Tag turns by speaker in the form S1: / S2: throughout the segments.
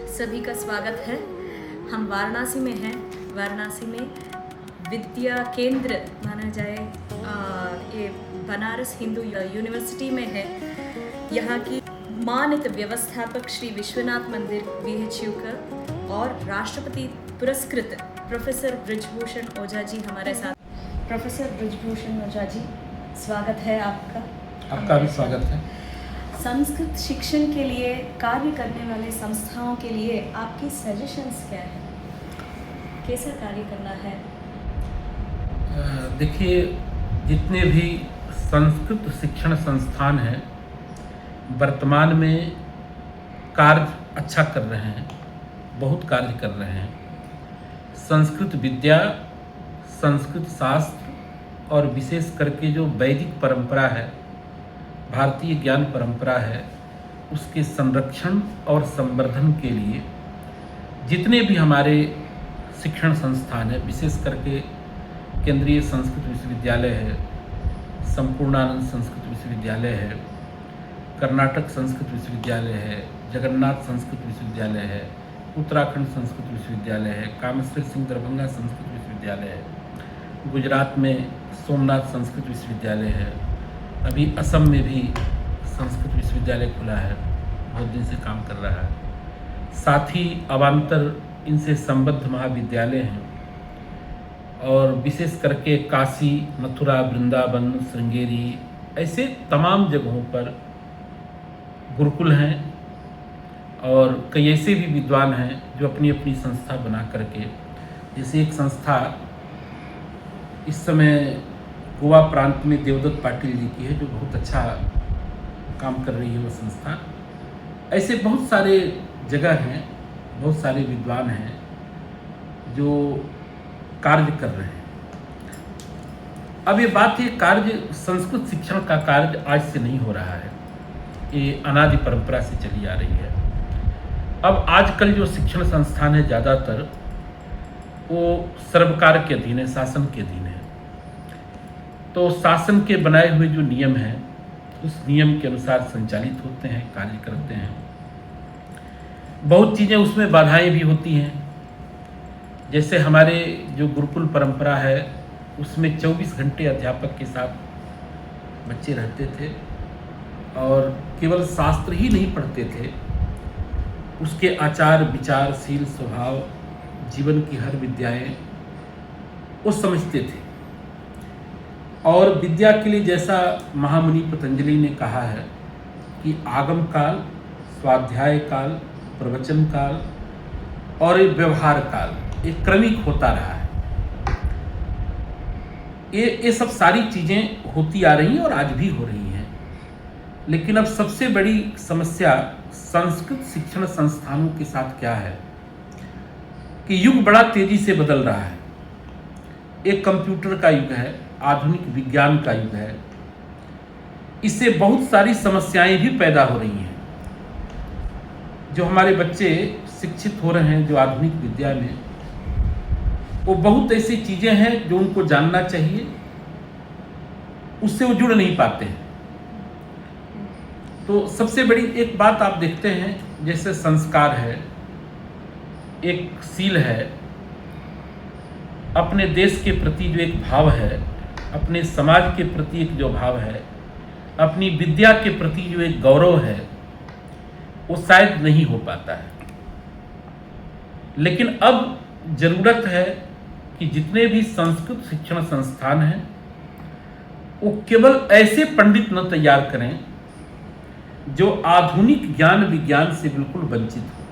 S1: सभी का स्वागत है। हम वाराणसी में हैं। वाराणसी में विद्या केंद्र माना जाए, ये बनारस हिंदू यूनिवर्सिटी में है। यहाँ की मानित व्यवस्थापक श्री विश्वनाथ मंदिर BHU का और राष्ट्रपति पुरस्कृत प्रोफेसर ब्रजभूषण ओझा जी हमारे साथ। प्रोफेसर ब्रजभूषण ओझा जी, स्वागत है आपका।
S2: आपका भी स्वागत है।
S1: संस्कृत शिक्षण के लिए कार्य करने वाले संस्थाओं के लिए आपकी सजेशंस क्या है? कैसा कार्य करना है?
S2: देखिए, जितने भी संस्कृत शिक्षण संस्थान हैं वर्तमान में कार्य अच्छा कर रहे हैं, बहुत कार्य कर रहे हैं। संस्कृत विद्या, संस्कृत शास्त्र और विशेष करके जो वैदिक परंपरा है, भारतीय ज्ञान परंपरा है, उसके संरक्षण और संवर्धन के लिए जितने भी हमारे शिक्षण संस्थान है, विशेष करके केंद्रीय संस्कृत विश्वविद्यालय है, संपूर्णानंद संस्कृत विश्वविद्यालय है, कर्नाटक संस्कृत विश्वविद्यालय है, जगन्नाथ संस्कृत विश्वविद्यालय है, उत्तराखंड संस्कृत विश्वविद्यालय है, कामेश्वर सिंह दरभंगा संस्कृत विश्वविद्यालय है, गुजरात में सोमनाथ संस्कृत विश्वविद्यालय है, अभी असम में भी संस्कृत विश्वविद्यालय खुला है, बहुत दिन से काम कर रहा है। साथ ही अवान्तर इनसे संबद्ध महाविद्यालय हैं और विशेष करके काशी, मथुरा, वृंदावन, श्रृंगेरी, ऐसे तमाम जगहों पर गुरुकुल हैं और कई ऐसे भी विद्वान हैं जो अपनी अपनी संस्था बना करके, जैसे एक संस्था इस समय गोवा प्रांत में देवदत्त पाटिल जी की है जो बहुत अच्छा काम कर रही है वो संस्था। ऐसे बहुत सारे जगह हैं, बहुत सारे विद्वान हैं जो कार्य कर रहे हैं। अब ये बात है, कार्य संस्कृत शिक्षण का कार्य आज से नहीं हो रहा है, ये अनादि परंपरा से चली आ रही है। अब आजकल जो शिक्षण संस्थान है ज़्यादातर वो सर्वकार के अधीन है, शासन के अधीन है। तो शासन के बनाए हुए जो नियम हैं उस नियम के अनुसार संचालित होते हैं, कार्य करते हैं। बहुत चीज़ें उसमें बाधाएं भी होती हैं। जैसे हमारे जो गुरुकुल परंपरा है उसमें 24 घंटे अध्यापक के साथ बच्चे रहते थे और केवल शास्त्र ही नहीं पढ़ते थे, उसके आचार विचार, शील, स्वभाव, जीवन की हर विद्याएं वो समझते थे। और विद्या के लिए जैसा महामुनि पतंजलि ने कहा है कि आगम काल, स्वाध्याय काल, प्रवचन काल और व्यवहार काल, ये क्रमिक होता रहा है। ये सब सारी चीज़ें होती आ रही हैं और आज भी हो रही हैं। लेकिन अब सबसे बड़ी समस्या संस्कृत शिक्षण संस्थानों के साथ क्या है कि युग बड़ा तेजी से बदल रहा है। एक कंप्यूटर का युग है, आधुनिक विज्ञान का युग है। इससे बहुत सारी समस्याएं भी पैदा हो रही हैं। जो हमारे बच्चे शिक्षित हो रहे हैं जो आधुनिक विद्या में, वो बहुत ऐसी चीजें हैं जो उनको जानना चाहिए, उससे वो जुड़ नहीं पाते हैं। तो सबसे बड़ी एक बात आप देखते हैं, जैसे संस्कार है, एक शील है, अपने देश के प्रति जो एक भाव है, अपने समाज के प्रति एक जो भाव है, अपनी विद्या के प्रति जो एक गौरव है, वो शायद नहीं हो पाता है। लेकिन अब जरूरत है कि जितने भी संस्कृत शिक्षण संस्थान हैं वो केवल ऐसे पंडित न तैयार करें जो आधुनिक ज्ञान विज्ञान से बिल्कुल वंचित हो।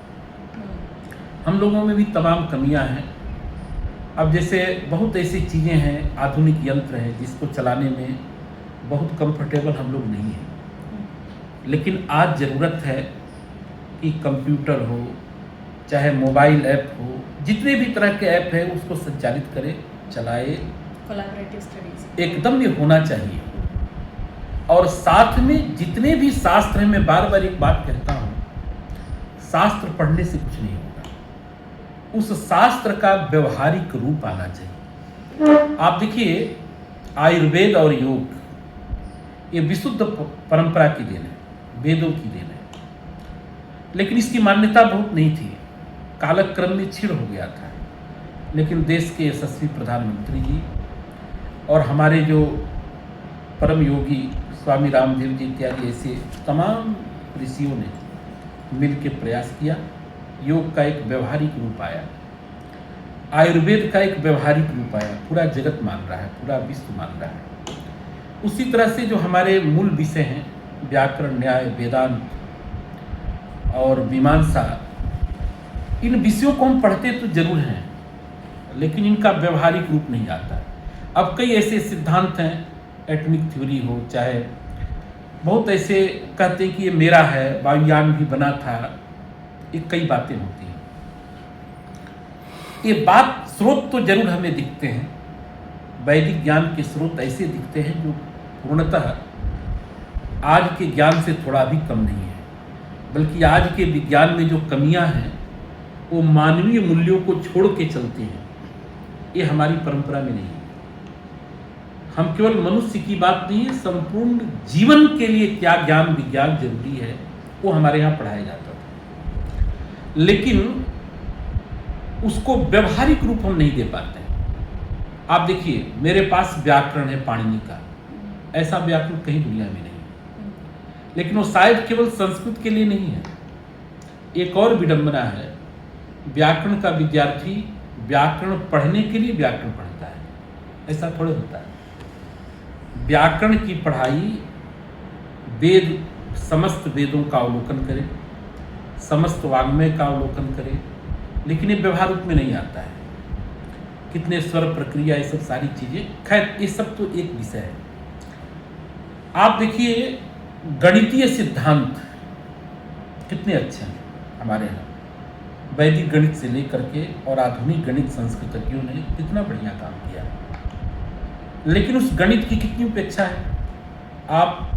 S2: हम लोगों में भी तमाम कमियां हैं। अब जैसे बहुत ऐसी चीज़ें हैं, आधुनिक यंत्र हैं जिसको चलाने में बहुत कंफर्टेबल हम लोग नहीं हैं। लेकिन आज ज़रूरत है कि कंप्यूटर हो, चाहे मोबाइल ऐप हो, जितने भी तरह के ऐप हैं उसको संचालित करे, चलाए।
S1: कोलैबोरेटिव स्टडीज
S2: एकदम ये होना चाहिए। और साथ में जितने भी शास्त्र हैं, मैं बार बार एक बात कहता हूँ, शास्त्र पढ़ने से कुछ नहीं होगा, उस शास्त्र का व्यवहारिक रूप आना चाहिए। आप देखिए, आयुर्वेद और योग ये विशुद्ध परंपरा की देन है, वेदों की देन है। लेकिन इसकी मान्यता बहुत नहीं थी। कालक्रम में क्षीण हो गया था। लेकिन देश के यशस्वी प्रधानमंत्री जी और हमारे जो परम योगी स्वामी रामदेव जी इत्यादि ऐसे तमाम ऋषियों ने मिल के प्रयास किया। योग का एक व्यवहारिक रूप आया, आयुर्वेद का एक व्यवहारिक रूप आया, पूरा जगत मान रहा है, पूरा विश्व मान रहा है। उसी तरह से जो हमारे मूल विषय हैं व्याकरण, न्याय, वेदांत और मीमांसा, इन विषयों को हम पढ़ते तो जरूर हैं, लेकिन इनका व्यवहारिक रूप नहीं आता। अब कई ऐसे सिद्धांत हैं, एटॉमिक थ्योरी हो, चाहे बहुत ऐसे कहते हैं कि ये मेरा है, वायुयान भी बना था, ये कई बातें होती हैं। ये बात स्रोत तो जरूर हमें दिखते हैं, वैदिक ज्ञान के स्रोत ऐसे दिखते हैं जो पूर्णतः आज के ज्ञान से थोड़ा भी कम नहीं है, बल्कि आज के विज्ञान में जो कमियां हैं वो मानवीय मूल्यों को छोड़ के चलते हैं। ये हमारी परंपरा में नहीं है। हम केवल मनुष्य की बात नहीं है, संपूर्ण जीवन के लिए क्या ज्ञान विज्ञान जरूरी है वो हमारे यहाँ पढ़ाया जाता था, लेकिन उसको व्यवहारिक रूप हम नहीं दे पाते हैं। आप देखिए, मेरे पास व्याकरण है पाणिनि का, ऐसा व्याकरण कहीं दुनिया में नहीं है, लेकिन वो शायद केवल संस्कृत के लिए नहीं है। एक और विडंबना है, व्याकरण का विद्यार्थी व्याकरण पढ़ने के लिए व्याकरण पढ़ता है, ऐसा थोड़ा होता है। व्याकरण की पढ़ाई वेद, समस्त वेदों का अवलोकन करे, समस्त वाङ्मय का अवलोकन करे, लेकिन ये व्यवहार रूप में नहीं आता है। कितने स्वर, प्रक्रिया, ये सब सारी चीजें, खैर ये सब तो एक विषय है। आप देखिए गणितीय सिद्धांत कितने अच्छे हैं हमारे यहाँ, वैदिक गणित से लेकर के और आधुनिक गणित संस्कृतज्ञों ने कितना बढ़िया काम किया है। लेकिन उस गणित की कितनी उपेक्षा है। आप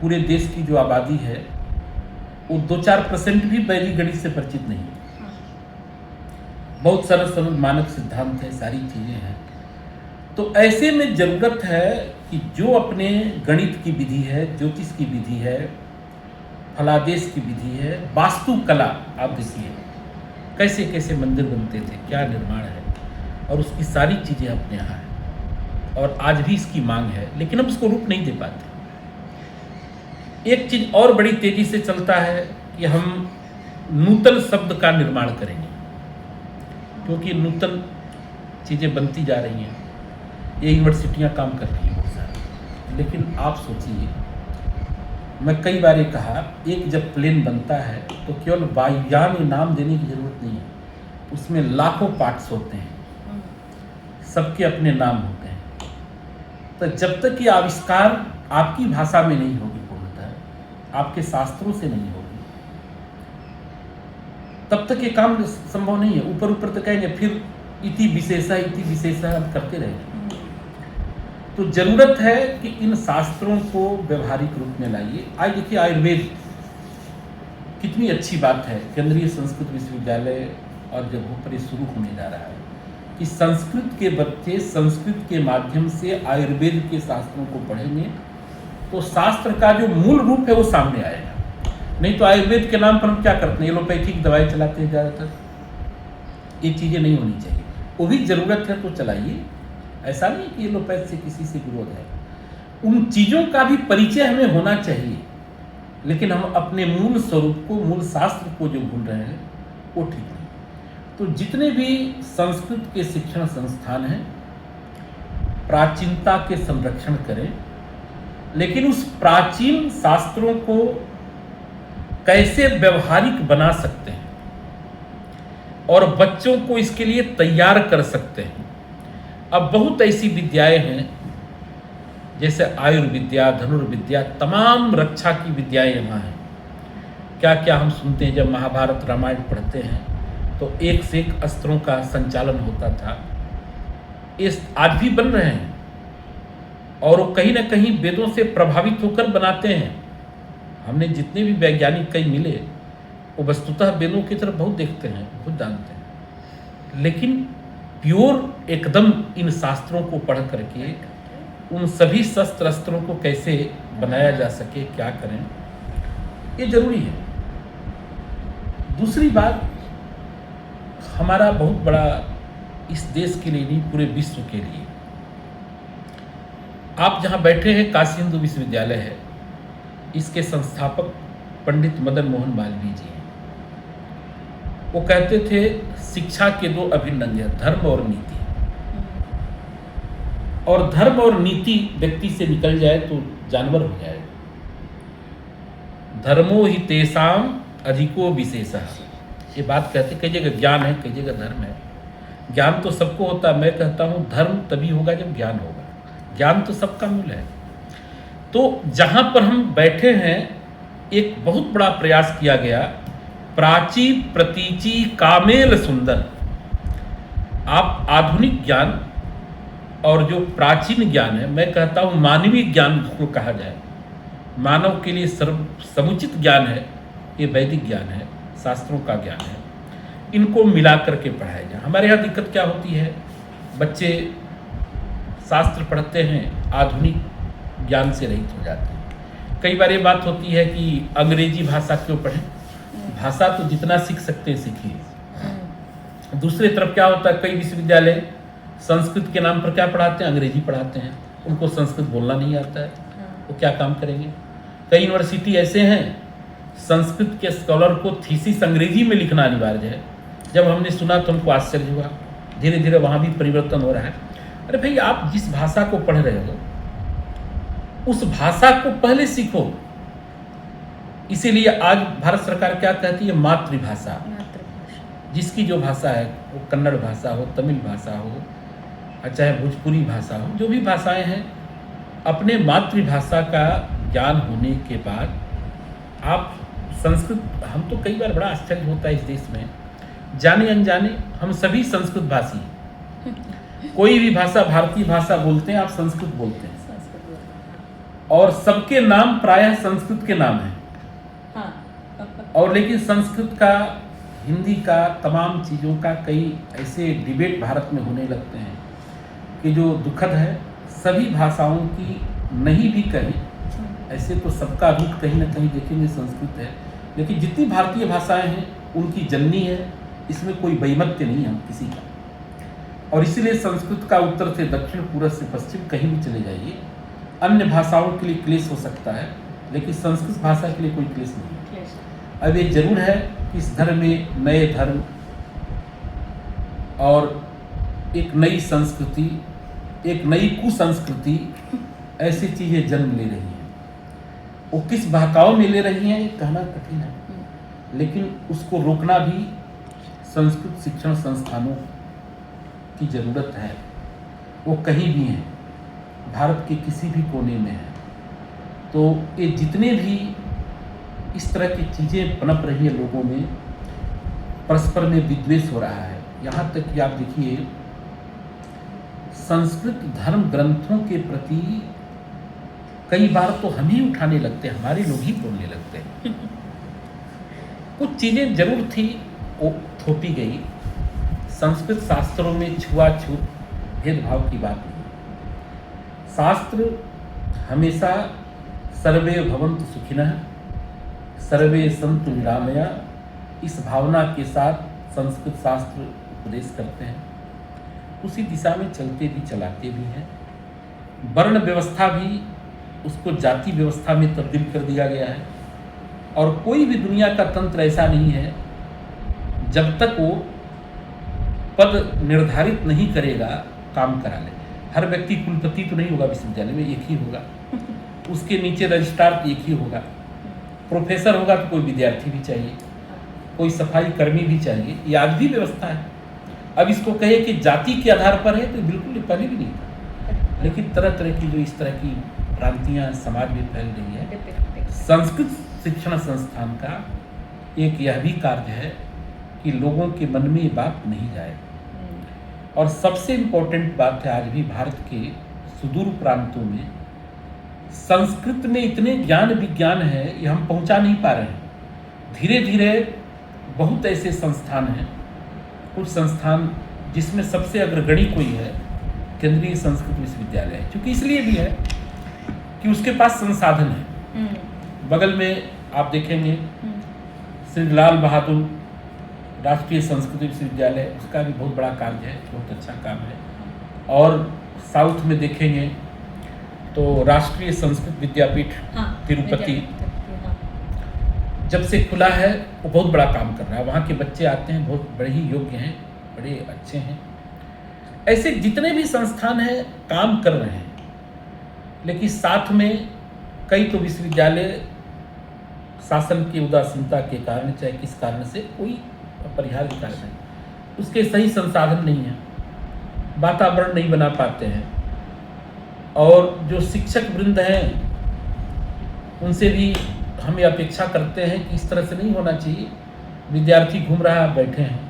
S2: पूरे देश की जो आबादी है वो 2-4% भी वैदिक गणित से परिचित नहीं है। बहुत सरल सरल मानक सिद्धांत है, सारी चीजें हैं। तो ऐसे में जरूरत है कि जो अपने गणित की विधि है, ज्योतिष की विधि है, फलादेश की विधि है, वास्तुकला, आप देखिए कैसे कैसे मंदिर बनते थे, क्या निर्माण है, और उसकी सारी चीजें अपने यहाँ है और आज भी इसकी मांग है, लेकिन हम उसको रूप नहीं दे पाते। एक चीज और बड़ी तेजी से चलता है कि हम नूतन शब्द का निर्माण करेंगे, क्योंकि नूतन चीजें बनती जा रही हैं, ये यूनिवर्सिटियां काम कर रही हैं बहुत सारी। लेकिन आप सोचिए, मैं कई बार ये कहा, एक जब प्लेन बनता है तो केवल वायुयान नाम देने की जरूरत नहीं है, उसमें लाखों पार्ट्स होते हैं, सबके अपने नाम होते हैं। तो जब तक ये आविष्कार आपकी भाषा में नहीं होगी, पूर्णतः आपके शास्त्रों से नहीं होगी, तब तक ये काम संभव नहीं है। ऊपर ऊपर तो कहेंगे फिर इति विशेषा हम करते रहेंगे। तो जरूरत है कि इन शास्त्रों को व्यवहारिक रूप में लाइए। आज देखिए आयुर्वेद कितनी अच्छी बात है, केंद्रीय संस्कृत विश्वविद्यालय और जब वो शुरू होने जा रहा है कि संस्कृत के बच्चे संस्कृत के माध्यम से आयुर्वेद के शास्त्रों को पढ़ेंगे तो शास्त्र का जो मूल रूप है वो सामने आएगा। नहीं तो आयुर्वेद के नाम पर हम क्या करते हैं, एलोपैथिक दवाई चलाते हैं ज़्यादातर। ये चीज़ें नहीं होनी चाहिए, वो भी ज़रूरत है तो चलाइए, ऐसा नहीं कि एलोपैथ से किसी से विरोध है। उन चीज़ों का भी परिचय हमें होना चाहिए, लेकिन हम अपने मूल स्वरूप को, मूल शास्त्र को जो भूल रहे हैं वो ठीक नहीं। तो जितने भी संस्कृत के शिक्षण संस्थान हैं, प्राचीनता के संरक्षण करें, लेकिन उस प्राचीन शास्त्रों को कैसे व्यवहारिक बना सकते हैं और बच्चों को इसके लिए तैयार कर सकते हैं। अब बहुत ऐसी विद्याएं हैं जैसे आयुर्विद्या, धनुर्विद्या, तमाम रक्षा की विद्याएं यहाँ हैं। क्या क्या हम सुनते हैं, जब महाभारत रामायण पढ़ते हैं तो एक से एक अस्त्रों का संचालन होता था। इस आज भी बन रहे हैं और वो कहीं ना कहीं वेदों से प्रभावित होकर बनाते हैं। हमने जितने भी वैज्ञानिक कई मिले वो वस्तुतः वेदों की तरफ बहुत देखते हैं, बहुत जानते हैं, लेकिन प्योर एकदम इन शास्त्रों को पढ़ करके उन सभी शस्त्र अस्त्रों को कैसे बनाया जा सके, क्या करें, ये जरूरी है। दूसरी बात, हमारा बहुत बड़ा इस देश के लिए नहीं, पूरे विश्व के लिए। आप जहाँ बैठे हैं काशी हिंदू विश्वविद्यालय है, इसके संस्थापक पंडित मदन मोहन मालवीय जी हैं। वो कहते थे शिक्षा के दो अभिन्न अंग हैं, धर्म और नीति। और धर्म और नीति व्यक्ति से निकल जाए तो जानवर हो जाएगा। धर्मो ही तेसाम अधिको विशेषः, ये बात कहते, कई जगह ज्ञान है, कई जगह धर्म है। ज्ञान तो सबको होता है, मैं कहता हूँ धर्म तभी होगा जब ज्ञान होगा। ज्ञान तो सबका मूल है। तो जहाँ पर हम बैठे हैं, एक बहुत बड़ा प्रयास किया गया, प्राची प्रतीची कामेल सुंदर। आप आधुनिक ज्ञान और जो प्राचीन ज्ञान है, मैं कहता हूँ मानवीय ज्ञान को कहा जाए, मानव के लिए सर्व समुचित ज्ञान है, ये वैदिक ज्ञान है, शास्त्रों का ज्ञान है। इनको मिला करके पढ़ाया जाए। हमारे यहाँ दिक्कत क्या होती है, बच्चे शास्त्र पढ़ते हैं, आधुनिक ज्ञान से रहित हो जाते हैं। कई बार ये बात होती है कि अंग्रेजी भाषा क्यों पढ़ें, भाषा तो जितना सीख सकते हैं सीखिए। दूसरी तरफ क्या होता है, कई विश्वविद्यालय संस्कृत के नाम पर क्या पढ़ाते हैं, अंग्रेजी पढ़ाते हैं। उनको संस्कृत बोलना नहीं आता है, वो क्या काम करेंगे। कई यूनिवर्सिटी ऐसे हैं, संस्कृत के स्कॉलर को थीसिस अंग्रेजी में लिखना अनिवार्य है। जब हमने सुना तो हमको आश्चर्य हुआ। धीरे धीरे वहाँ भी परिवर्तन हो रहा है। अरे भाई, आप जिस भाषा को पढ़ रहे हो उस भाषा को पहले सीखो। इसीलिए आज भारत सरकार क्या कहती है, मातृभाषा। जिसकी जो भाषा है, वो कन्नड़ भाषा हो, तमिल भाषा हो, चाहे भोजपुरी भाषा हो, जो भी भाषाएं हैं, अपने मातृभाषा का ज्ञान होने के बाद आप संस्कृत, हम तो कई बार बड़ा आश्चर्य होता है इस देश में, जाने अनजाने हम सभी संस्कृत भाषी। कोई भी भाषा, भारतीय भाषा बोलते हैं, आप संस्कृत बोलते हैं, और सबके नाम प्रायः संस्कृत के नाम हैं। और लेकिन संस्कृत का, हिंदी का, तमाम चीज़ों का कई ऐसे डिबेट भारत में होने लगते हैं कि जो दुखद है। सभी भाषाओं की नहीं भी कहें, ऐसे तो सबका रूट कहीं ना कहीं देखेंगे संस्कृत है, लेकिन जितनी भारतीय भाषाएं हैं उनकी जननी है, इसमें कोई वैमत्य नहीं है हम किसी का। और इसीलिए संस्कृत का उत्तर से दक्षिण, पूर्व से पश्चिम, कहीं भी चले जाइए, अन्य भाषाओं के लिए क्लेश हो सकता है, लेकिन संस्कृत भाषा के लिए कोई क्लेश नहीं है। अब ये जरूर है कि इस धर्म में नए धर्म और एक नई संस्कृति, एक नई कुसंस्कृति, ऐसी चीज़ें जन्म ले रही हैं। वो किस बहकाव में ले रही हैं ये कहना कठिन है, लेकिन उसको रोकना भी संस्कृत शिक्षण संस्थानों की ज़रूरत है। वो कहीं भी हैं, भारत के किसी भी कोने में है। तो ये जितने भी इस तरह की चीज़ें पनप रही है लोगों में, परस्पर में विद्वेष हो रहा है। यहाँ तक कि आप देखिए, संस्कृत धर्म ग्रंथों के प्रति कई बार तो हम ही उठाने लगते हैं, हमारे लोग ही बोलने लगते हैं। कुछ चीज़ें जरूर थी, वो थोपी गई। संस्कृत शास्त्रों में छुआछूत, भेदभाव की बात नहीं। शास्त्र हमेशा सर्वे भवन्तु सुखिनः, सर्वे सन्तु निरामया, इस भावना के साथ संस्कृत शास्त्र उपदेश करते हैं। उसी दिशा में चलते भी चलाते भी हैं। वर्ण व्यवस्था भी, उसको जाति व्यवस्था में तब्दील कर दिया गया है। और कोई भी दुनिया का तंत्र ऐसा नहीं है जब तक वो पद निर्धारित नहीं करेगा काम करा ले। हर व्यक्ति कुलपति तो नहीं होगा विश्वविद्यालय में, एक ही होगा। उसके नीचे रजिस्ट्रार एक ही होगा। प्रोफेसर होगा तो कोई विद्यार्थी भी चाहिए, कोई सफाई कर्मी भी चाहिए। ये आज भी व्यवस्था है। अब इसको कहे कि जाति के आधार पर है तो बिल्कुल पहले भी नहीं था, लेकिन तरह तरह की जो इस तरह की भ्रांतियाँ समाज में फैल रही है। संस्कृत शिक्षण संस्थान का एक यह भी कार्य है कि लोगों के मन में ये बात नहीं जाए। और सबसे इम्पोर्टेंट बात है, आज भी भारत के सुदूर प्रांतों में संस्कृत में इतने ज्ञान विज्ञान है, ये हम पहुंचा नहीं पा रहे हैं। धीरे धीरे बहुत ऐसे संस्थान हैं, कुछ संस्थान जिसमें सबसे अग्रगणी कोई है, केंद्रीय संस्कृत विश्वविद्यालय है। क्योंकि इसलिए भी है कि उसके पास संसाधन है। बगल में आप देखेंगे श्री लाल बहादुर राष्ट्रीय संस्कृत विश्वविद्यालय, उसका भी बहुत बड़ा कार्य है, बहुत अच्छा काम है। और साउथ में देखेंगे तो राष्ट्रीय संस्कृत विद्यापीठ तिरुपति जब से खुला है वो बहुत बड़ा काम कर रहा है। वहाँ के बच्चे आते हैं, बहुत बड़े ही योग्य हैं, बड़े अच्छे हैं। ऐसे जितने भी संस्थान हैं काम कर रहे हैं, लेकिन साथ में कई तो विश्वविद्यालय शासन की उदासीनता के कारण, चाहे किस कारण से, कोई अपरिहार्य कारण है, उसके सही संसाधन नहीं है, वातावरण नहीं बना पाते हैं। और जो शिक्षक वृंद हैं उनसे भी हम ये अपेक्षा करते हैं कि इस तरह से नहीं होना चाहिए। विद्यार्थी घूम रहा है, बैठे हैं,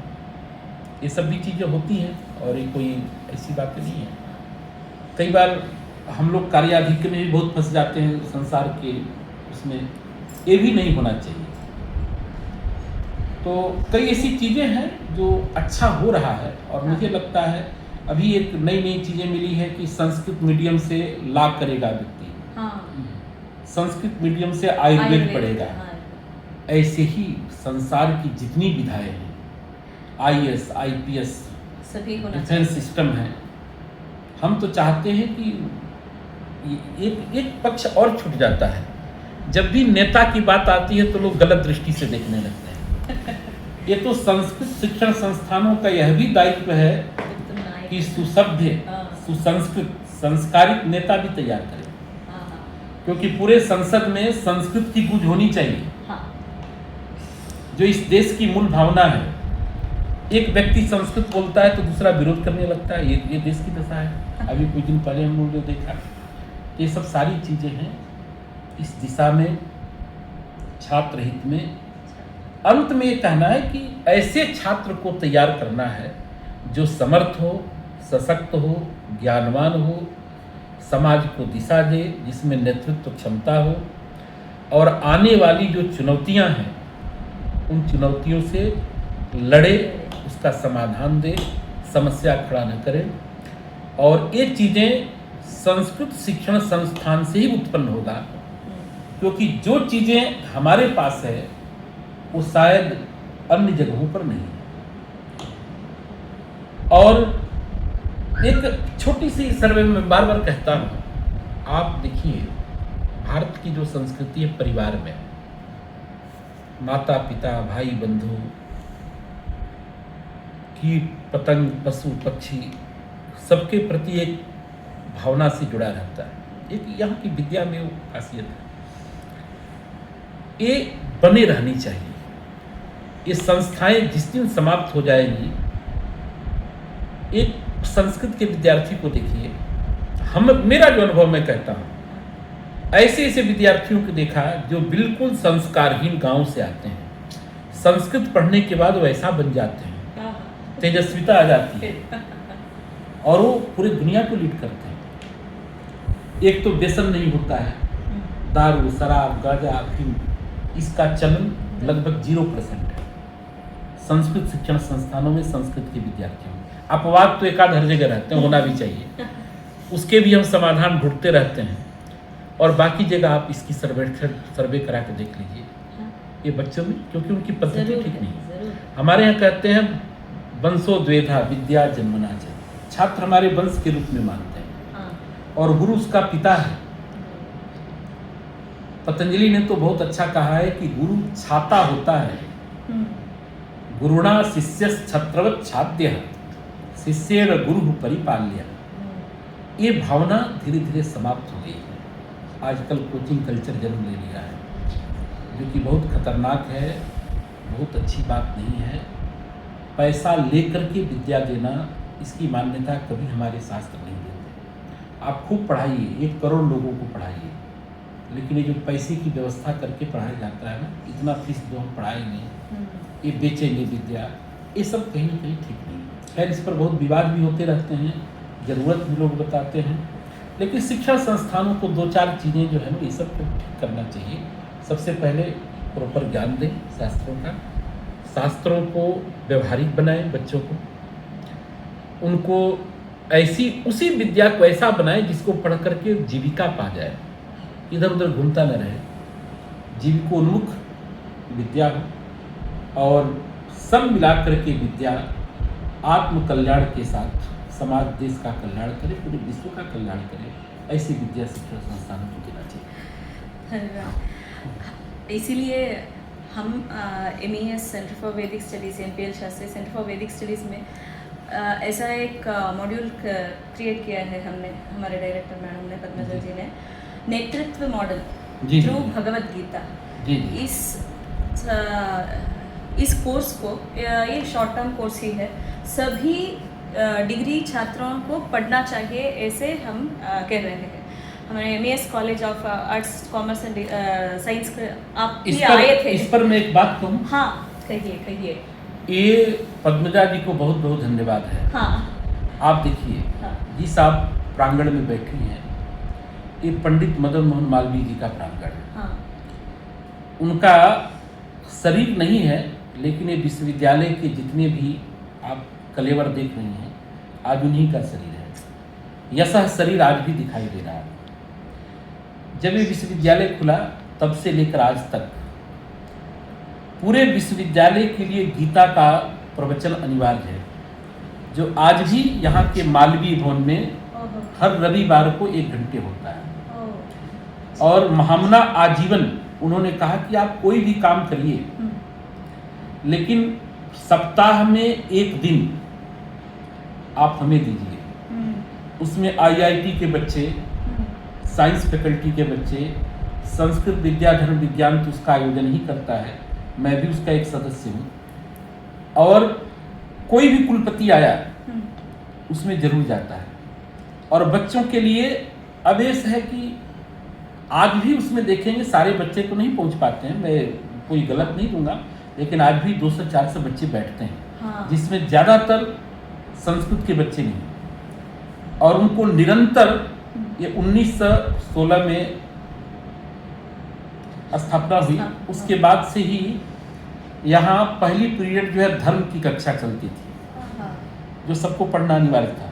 S2: ये सब भी चीज़ें होती हैं और ये कोई ऐसी बातें नहीं है। कई बार हम लोग कार्याधिक्य में भी बहुत फंस जाते हैं संसार के उसमें, ये भी नहीं होना चाहिए। तो कई ऐसी चीज़ें हैं जो अच्छा हो रहा है और मुझे लगता है अभी एक नई नई चीज़ें मिली है कि संस्कृत मीडियम से लॉ करेगा व्यक्ति, संस्कृत मीडियम से आयुर्वेद पढ़ेगा। ऐसे ही संसार की जितनी विधाएं हैं, IAS, IPS,
S1: सभी
S2: डिफेंस सिस्टम है, हम तो चाहते हैं कि एक पक्ष और छूट जाता है। जब भी नेता की बात आती है तो लोग गलत दृष्टि से देखने लगते हैं। ये तो संस्कृत शिक्षण संस्थानों का यह भी दायित्व है कि सुसभ्य, सुसंस्कृत, संस्कारित नेता भी तैयार करें, क्योंकि पूरे संसद में संस्कृत की गूंज होनी चाहिए, जो इस देश की मूल भावना है। एक व्यक्ति संस्कृत बोलता है तो दूसरा विरोध करने लगता है, ये देश की दशा है। अभी कुछ दिन पहले हम लोग जो देखा, ये सब सारी चीजें हैं इस दिशा में, छात्र हित में। अंत में ये कहना है कि ऐसे छात्र को तैयार करना है जो समर्थ हो, सशक्त हो, ज्ञानवान हो, समाज को दिशा दे, जिसमें नेतृत्व क्षमता हो और आने वाली जो चुनौतियां हैं उन चुनौतियों से लड़े, उसका समाधान दे, समस्या खड़ा न करे। और ये चीज़ें संस्कृत शिक्षण संस्थान से ही उत्पन्न होगा, क्योंकि जो चीज़ें हमारे पास है वो शायद अन्य जगहों पर नहीं है। और एक छोटी सी सर्वे में बार बार कहता हूँ, आप देखिए भारत की जो संस्कृति है परिवार में, माता पिता भाई बंधु, कीट पतंग पशु पक्षी सबके प्रति एक भावना से जुड़ा रहता है। एक यहाँ की विद्या में वो खासियत है, ये बने रहनी चाहिए। ये संस्थाएं जिस दिन समाप्त हो जाएंगी, एक संस्कृत के विद्यार्थी को देखिए, मेरा जो अनुभव मैं कहता हूँ, ऐसे ऐसे विद्यार्थियों को देखा जो बिल्कुल संस्कारहीन गांव से आते हैं, संस्कृत पढ़ने के बाद वो ऐसा बन जाते हैं, तेजस्विता आ जाती है और वो पूरी दुनिया को लीड करते हैं। एक तो व्यसन नहीं होता है, दारू शराब गांजा अफीम, इसका चलन लगभग 0% है संस्कृत शिक्षण संस्थानों में। संस्कृत के विद्यार्थियों में अपवाद तो एकाध हर जगह रहते हैं, होना भी चाहिए, उसके भी हम समाधान ढूंढते रहते हैं। और बाकी जगह आप इसकी सर्वे करा के देख लीजिए ये बच्चों में, क्योंकि उनकी पद्धति ठीक नहीं है। हमारे यहाँ कहते हैं वंशो द्वेधा विद्या जन्मना चाहिए, छात्र हमारे वंश के रूप में मानते हैं और गुरु उसका पिता है। पतंजलि ने तो बहुत अच्छा कहा है कि गुरु छाता होता है, गुरुणा शिष्य छत्रवत छाद्य शिष्येण गुरु परिपाल्य। ये भावना धीरे धीरे समाप्त हो गई है। आजकल कोचिंग कल्चर जन्म ले लिया है, जो कि बहुत खतरनाक है, बहुत अच्छी बात नहीं है। पैसा लेकर के विद्या देना, इसकी मान्यता कभी हमारे शास्त्र नहीं देते। आप खूब पढ़ाइए, 1 करोड़ लोगों को पढ़ाइए, लेकिन ये जो पैसे की व्यवस्था करके पढ़ाया जाता है ना, इतना फीस दो हम पढ़ाएंगे, ये बेचेंगे विद्या, ये सब कहीं ना कहीं ठीक नहीं है। खैर, इस पर बहुत विवाद भी होते रहते हैं, ज़रूरत भी लोग बताते हैं, लेकिन शिक्षण संस्थानों को 2-4 चीज़ें जो है ना, ये सब को ठीक करना चाहिए। सबसे पहले प्रॉपर ज्ञान दें शास्त्रों का, शास्त्रों को व्यवहारिक बनाएं, बच्चों को उनको ऐसी उसी विद्या को ऐसा बनाएं जिसको पढ़ करके जीविका पा जाए, इधर उधर घूमता न रहे, जीविकोन्मुख विद्या हो। और सब मिलाकर के विद्या आत्म कल्याण के साथ समाज देश का कल्याण करे, पूरे विश्व का कल्याण करे, ऐसी विद्या शिक्षण संस्थानों को देना चाहिए।
S1: इसीलिए हम MES सेंटर फॉर वैदिक studies, MPL Shastri centre for वैदिक स्टडीज़ में ऐसा एक मॉड्यूल क्रिएट किया है हमने, हमारे डायरेक्टर मैडम ने, पद्मजा जी ने, नेतृत्व मॉडल थ्रू भगवत गीता। इस कोर्स को, ये शॉर्ट टर्म कोर्स ही है, सभी डिग्री छात्रों को पढ़ना चाहिए, ऐसे हम कह रहे हैं। हमारे MES college of arts commerce and science आप भी आए थे।
S2: इस पर मैं एक बात कहूँ।
S1: हाँ, कहिए।
S2: ये पद्मजा जी को बहुत बहुत धन्यवाद है।
S1: हाँ,
S2: आप देखिए,
S1: हाँ,
S2: जिस आप प्रांगण में बैठी हैं, ये पंडित मदन मोहन मालवीय जी का प्रांगण है।
S1: हाँ,
S2: उनका शरीर नहीं है, लेकिन ये विश्वविद्यालय के जितने भी आप कलेवर देख रही हैं, आज उन्हीं का शरीर है। यह शरीर आज भी दिखाई दे रहा है। जब ये विश्वविद्यालय खुला तब से लेकर आज तक पूरे विश्वविद्यालय के लिए गीता का प्रवचन अनिवार्य है, जो आज भी यहाँ के मालवीय भवन में हर रविवार को 1 घंटे होता है। और महामना आजीवन उन्होंने कहा कि आप कोई भी काम करिए, लेकिन सप्ताह में 1 दिन आप हमें दीजिए। उसमें IIT के बच्चे, साइंस फैकल्टी के बच्चे, संस्कृत विद्या धर्म विज्ञान तो उसका आयोजन ही करता है, मैं भी उसका एक सदस्य हूँ। और कोई भी कुलपति आया उसमें जरूर जाता है। और बच्चों के लिए आवेश है कि आज भी उसमें देखेंगे, सारे बच्चे तो नहीं पहुँच पाते हैं, मैं कोई गलत नहीं दूंगा, लेकिन आज भी 200-400 बच्चे बैठते हैं।
S1: हाँ।
S2: जिसमें ज़्यादातर संस्कृत के बच्चे नहीं। और उनको निरंतर, ये 1916 में स्थापना हुई, उसके बाद से ही यहाँ पहली पीरियड जो है धर्म की कक्षा चलती थी, जो सबको पढ़ना अनिवार्य था।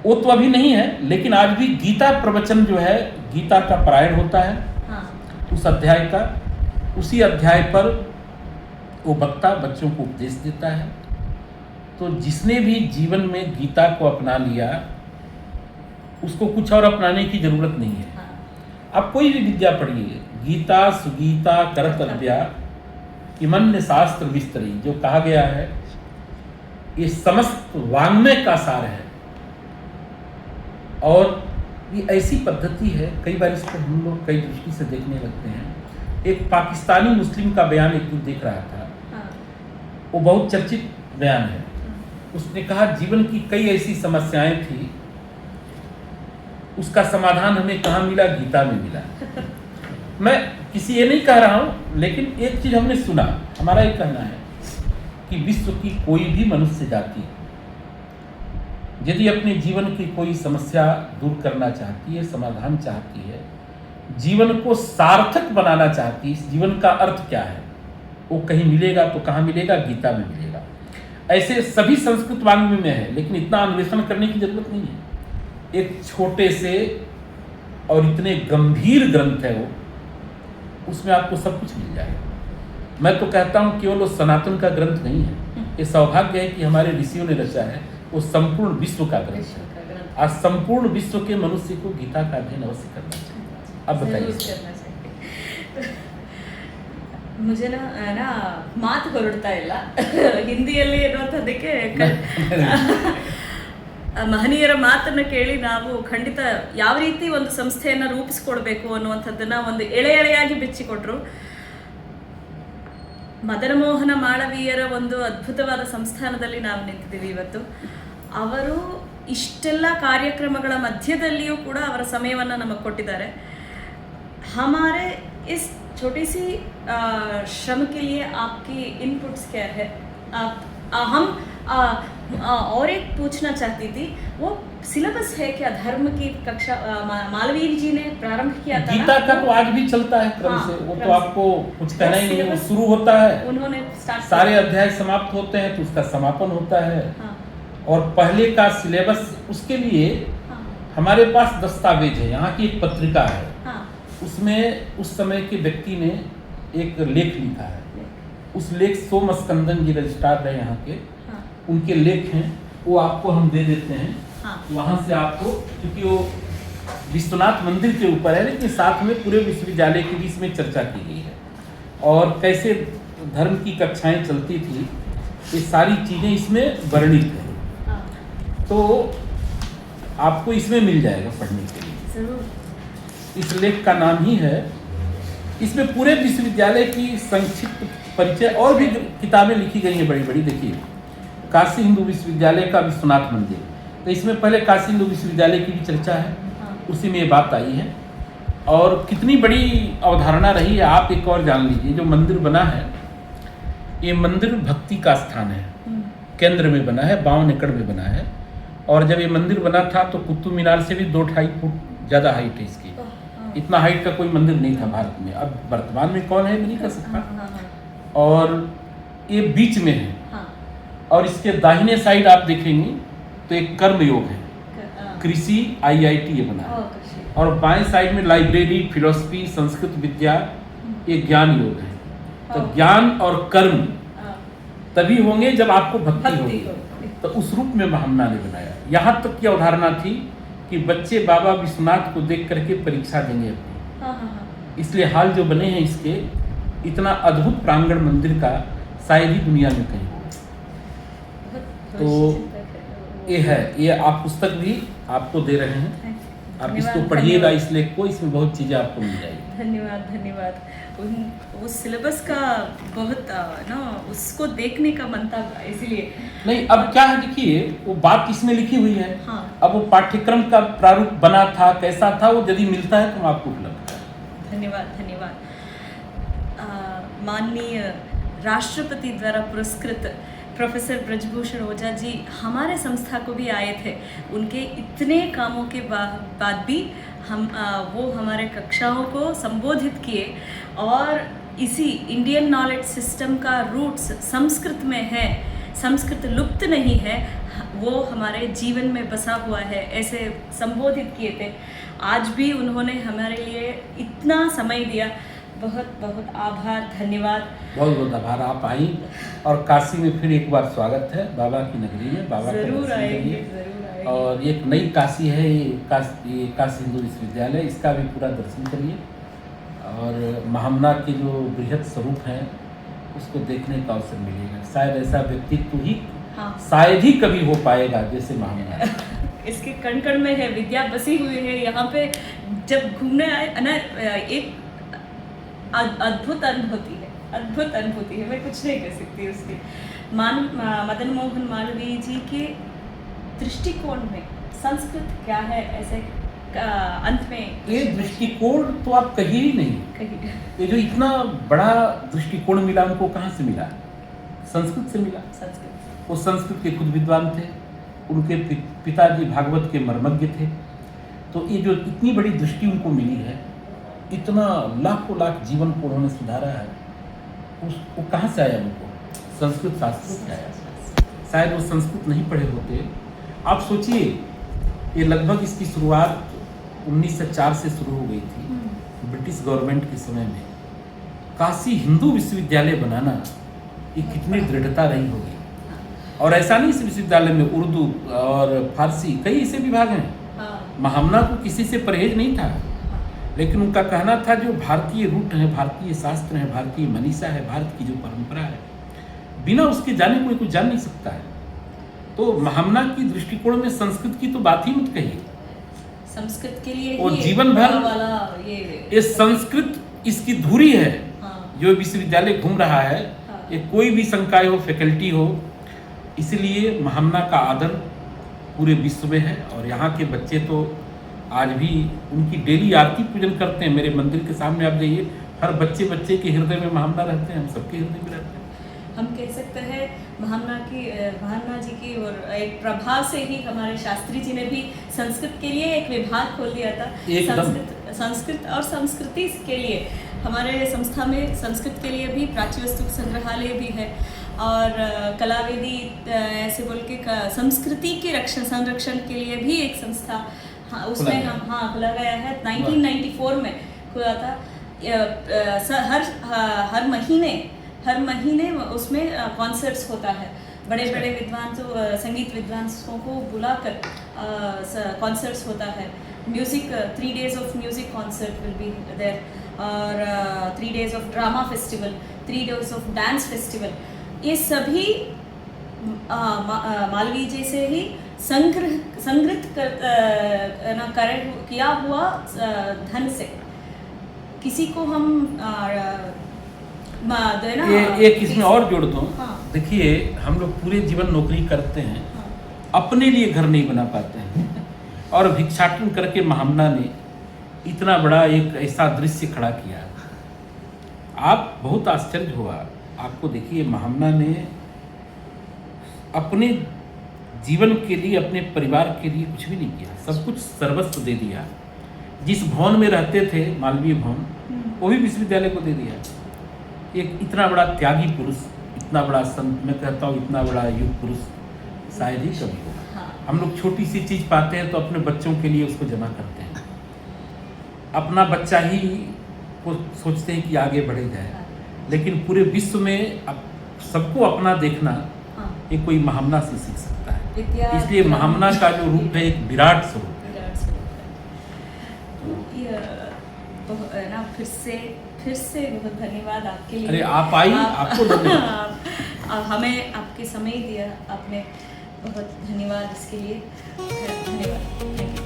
S2: वो तो अभी नहीं है, लेकिन आज भी गीता प्रवचन जो है, गीता का पारायण होता है।
S1: हाँ।
S2: उस अध्याय का, उसी अध्याय पर वो वक्ता बच्चों को उपदेश देता है। तो जिसने भी जीवन में गीता को अपना लिया, उसको कुछ और अपनाने की जरूरत नहीं है। आप कोई भी विद्या पढ़िए, गीता सुगीता करतव्या इमन्य शास्त्र विस्तरी, जो कहा गया है, ये समस्त वाङ्मय का सार है। और ये ऐसी पद्धति है, कई बार इसको हम लोग कई दृष्टि से देखने लगते हैं। एक पाकिस्तानी मुस्लिम का बयान एक दिन देख रहा था, वो बहुत चर्चित बयान है। उसने कहा जीवन की कई ऐसी समस्याएं थी, उसका समाधान हमें कहाँ मिला? गीता में मिला। मैं किसी ये नहीं कह रहा हूँ, लेकिन एक चीज हमने सुना, हमारा ये कहना है कि विश्व की कोई भी मनुष्य जाति यदि अपने जीवन की कोई समस्या दूर करना चाहती है, समाधान चाहती है, जीवन को सार्थक बनाना चाहती है, इस जीवन का अर्थ क्या है, वो कहीं मिलेगा तो कहाँ मिलेगा? गीता में मिलेगा। ऐसे सभी संस्कृत वाङ्मय में है, लेकिन इतना अन्वेषण करने की जरूरत नहीं है। एक छोटे से और इतने गंभीर ग्रंथ है वो, उसमें आपको सब कुछ मिल जाएगा। मैं तो कहता हूँ केवल वो सनातन का ग्रंथ नहीं है, ये सौभाग्य है कि हमारे ऋषियों ने रचा है, वो संपूर्ण विश्व का ग्रंथ है। आज संपूर्ण विश्व के मनुष्य को गीता का अध्ययन अवश्य करना चाहिए। अब बताइए।
S1: मुझे ना ಮಾತು ಹೊರಡ್ತಾ ಇಲ್ಲ ಹಿಂದಿಯಲ್ಲಿ ಅನ್ನುವಂಥದ್ದಕ್ಕೆ ಮಹನೀಯರ ಮಾತನ್ನು ಕೇಳಿ ನಾವು ಖಂಡಿತ ಯಾವ ರೀತಿ ಒಂದು ಸಂಸ್ಥೆಯನ್ನು ರೂಪಿಸ್ಕೊಳ್ಬೇಕು ಅನ್ನುವಂಥದ್ದನ್ನು ಒಂದು ಎಳೆಯಾಗಿ ಬಿಚ್ಚಿಕೊಟ್ರು. ಮದನ ಮೋಹನ ಮಾಳವೀಯರ ಒಂದು ಅದ್ಭುತವಾದ ಸಂಸ್ಥಾನದಲ್ಲಿ ನಾವು ನಿಂತಿದ್ದೀವಿ ಇವತ್ತು. ಅವರು ಇಷ್ಟೆಲ್ಲ ಕಾರ್ಯಕ್ರಮಗಳ ಮಧ್ಯದಲ್ಲಿಯೂ ಕೂಡ ಅವರ ಸಮಯವನ್ನು ನಮಗೆ ಕೊಟ್ಟಿದ್ದಾರೆ. हमारे इस छोटी सी श्रम के लिए आपकी इनपुट्स क्या है? हम और एक पूछना चाहती थी, वो सिलेबस है क्या धर्म की कक्षा? मालवीय जी ने प्रारंभ किया था
S2: गीता का, तो आज भी चलता है क्रम से, वो तो आपको कुछ कहना ही नहीं है। वो शुरू होता है,
S1: उन्होंने
S2: सारे अध्याय समाप्त होते हैं तो उसका समापन होता है। और पहले का सिलेबस, उसके लिए हमारे पास दस्तावेज है, यहाँ की एक पत्रिका है, उसमें उस समय के व्यक्ति ने एक लेख लिखा है। उस लेख सोमस्कंदन जी रजिस्ट्रार रहे यहाँ के,
S1: हाँ
S2: उनके लेख हैं, वो आपको हम दे देते हैं।
S1: हाँ
S2: वहाँ से आपको, क्योंकि वो विश्वनाथ मंदिर के ऊपर है, लेकिन साथ में पूरे विश्वविद्यालय की भी इसमें चर्चा की गई है और कैसे धर्म की कक्षाएं चलती थी, ये सारी चीज़ें इसमें वर्णित हैं।
S1: हाँ
S2: तो आपको इसमें मिल जाएगा पढ़ने के लिए।
S1: ज़रूर।
S2: इस लेख का नाम ही है, इसमें पूरे विश्वविद्यालय की संक्षिप्त परिचय और भी जो किताबें लिखी गई हैं बड़ी बड़ी। देखिए, काशी हिंदू विश्वविद्यालय का विश्वनाथ मंदिर, तो इसमें पहले काशी हिंदू विश्वविद्यालय की भी चर्चा है,
S1: हाँ
S2: उसी में ये बात आई है। और कितनी बड़ी अवधारणा रही है आप एक और जान लीजिए। जो मंदिर बना है, ये मंदिर भक्ति का स्थान है, केंद्र में बना है, 52 एकड़ में बना है। और जब ये मंदिर बना था तो कुतुब मीनार से भी 2-2.5 फुट ज़्यादा हाइट है इसकी। इतना हाइट का कोई मंदिर नहीं था भारत में। अब वर्तमान में कौन है, नहीं कर सकता। और ये बीच में है, और इसके दाहिने साइड आप देखेंगे तो एक कर्म योग है, कृषि IIT ये बना है। और बाएं साइड में लाइब्रेरी, फिलोसफी, संस्कृत विद्या, ये ज्ञान योग है। तो ज्ञान और कर्म तभी होंगे जब आपको भक्ति होगी। तो उस रूप में महामना ने बनाया। यहाँ तक की अवधारणा थी कि बच्चे बाबा विश्वनाथ को देख करके परीक्षा देंगे अपनी। इसलिए हाल जो बने हैं इसके, इतना अद्भुत प्रांगण मंदिर का शायद ही दुनिया में कहीं हो। तो ये है, ये आप पुस्तक भी आपको दे रहे हैं, आप इसको पढ़िएगा, इस लेख को, इसमें बहुत चीज़ें आपको मिल जाएगी।
S1: धन्यवाद धन्यवाद। उस सिलेबस का बहुत ना उसको देखने का मन था, इसीलिए
S2: नहीं। अब क्या है, देखिए वो बात इसमें लिखी हुई है।
S1: हाँ।
S2: अब वो पाठ्यक्रम का प्रारूप बना था, कैसा था, वो यदि मिलता है तो हम आपको उपलब्ध है।
S1: धन्यवाद धन्यवाद। माननीय राष्ट्रपति द्वारा पुरस्कृत प्रोफेसर ब्रजभूषण ओझा जी हमारे संस्था को भी आए थे। उनके इतने कामों के बाद भी वो हमारे कक्षाओं को संबोधित किए, और इसी इंडियन नॉलेज सिस्टम का रूट्स संस्कृत में है, संस्कृत लुप्त नहीं है, वो हमारे जीवन में बसा हुआ है, ऐसे संबोधित किए थे। आज भी उन्होंने हमारे लिए इतना समय दिया, बहुत बहुत आभार, धन्यवाद।
S2: बहुत बहुत आभार। आप आई, और काशी में फिर एक बार स्वागत है, बाबा की नगरी में। बाबा
S1: जरूर आएंगे, जरूर आएंगे।
S2: और एक नई काशी है ये काशी हिंदू विश्वविद्यालय, इसका भी पूरा दर्शन करिए। और महामना के जो बृहद स्वरूप हैं उसको देखने का अवसर मिलेगा। शायद ऐसा व्यक्तित्व ही शायद ही कभी हो पाएगा जैसे महामना।
S1: इसके कण कण में है, विद्या बसी हुई है। यहाँ पे जब घूमने आए ना, एक अद्भुत अनुभूति है, अद्भुत अनुभूति है, मैं कुछ नहीं कह सकती उसकी। मदन मोहन मालवीय जी के दृष्टिकोण में संस्कृत क्या है, ऐसे अंत में
S2: ये दृष्टिकोण तो आप कहिए ही नहीं। ये जो इतना बड़ा दृष्टिकोण मिला, उनको कहाँ से मिला? संस्कृत से मिला। संस्कृत, वो संस्कृत के खुद विद्वान थे, उनके पिताजी भागवत के मर्मज्ञ थे। तो ये जो इतनी बड़ी दृष्टि उनको मिली है, इतना लाखों लाख जीवन को उन्होंने सुधारा है, वो कहाँ से आया? उनको संस्कृत शास्त्र से आया। शायद वो संस्कृत नहीं पढ़े होते। आप सोचिए, ये लगभग इसकी शुरुआत 1904 से शुरू हो गई थी ब्रिटिश गवर्नमेंट के समय में। काशी हिंदू विश्वविद्यालय बनाना ये कितनी दृढ़ता रही होगी। और ऐसा नहीं, इस विश्वविद्यालय में उर्दू और फारसी कई ऐसे विभाग हैं। महामना को किसी से परहेज नहीं था, लेकिन उनका कहना था जो भारतीय रूट है, भारतीय शास्त्र है, भारतीय मनीषा है, भारत की जो परंपरा है, बिना उसके जाने कोई कुछ जान नहीं सकता है। तो महामना की दृष्टिकोण में संस्कृत की तो बात ही मत कहिए।
S1: संस्कृत के लिए
S2: वो जीवन भर ये संस्कृत इसकी धुरी है। जो विश्वविद्यालय घूम रहा है, ये कोई भी संकाय हो, फैकल्टी हो, इसलिए महामना का आदर पूरे विश्व में है। और यहाँ के बच्चे तो आज भी उनकी डेली आरती पूजन करते हैं। मेरे मंदिर के सामने आप जाइए, हर बच्चे के हृदय में महामना रहते हैं, हम सबके हृदय में रहते हैं।
S1: हम कह सकते हैं महामना जी की और एक प्रभाव से ही हमारे शास्त्री जी ने भी संस्कृत के लिए एक विभाग खोल दिया था। संस्कृत और संस्कृति के लिए हमारे संस्था में संस्कृत के लिए भी प्राच्य वस्तु संग्रहालय भी है, और कलावेदी ऐसे बोल के संस्कृति के संरक्षण के लिए भी एक संस्था उसमें हम खुला गया है। 1994 में खुला था। हर महीने हर महीने उसमें कॉन्सर्ट्स होता है। बड़े बड़े विद्वानों संगीत विद्वानों को बुलाकर कॉन्सर्ट्स होता है। Music 3 days of music concert will be there, और 3 days of drama festival, 3 days of dance festival. ये सभी मालवीय जी से ही संग्रहित किया हुआ धन से। किसी को हम
S2: एक इसमें और जोड़ दूं।
S1: हाँ।
S2: देखिए, हम लोग पूरे जीवन नौकरी करते हैं, अपने लिए घर नहीं बना पाते हैं, और भिक्षाटन करके महामना ने इतना बड़ा एक ऐसा दृश्य खड़ा किया। आप बहुत आश्चर्य हुआ आपको। देखिए, महामना ने अपने जीवन के लिए, अपने परिवार के लिए कुछ भी नहीं किया, सब कुछ सर्वस्व दे दिया। जिस भवन में रहते थे, मालवीय भवन, वो भी विश्वविद्यालय को दे दिया। एक इतना बड़ा त्यागी पुरुष, इतना बड़ा संत, मैं कहता हूँ इतना बड़ा युग पुरुष शायद ही कभी होगा।
S1: हाँ।
S2: हम लोग छोटी सी चीज़ पाते हैं तो अपने बच्चों के लिए उसको जमा करते हैं, अपना बच्चा ही को सोचते हैं कि आगे बढ़े जाए।
S1: हाँ।
S2: लेकिन पूरे विश्व में अब सबको अपना देखना,
S1: हाँ।
S2: ये कोई महामना से सीख सकता है।
S1: विद्या
S2: इसलिए महामना का जो रूप है एक विराट स्वरूप है।
S1: विराट स्वरूप है। तो ना फिर से बहुत धन्यवाद आपके लिए।
S2: अरे आप आई, आपको धन्यवाद।
S1: हमें आपके समय दिया आपने, बहुत धन्यवाद इसके लिए। धन्यवाद, थैंक यू।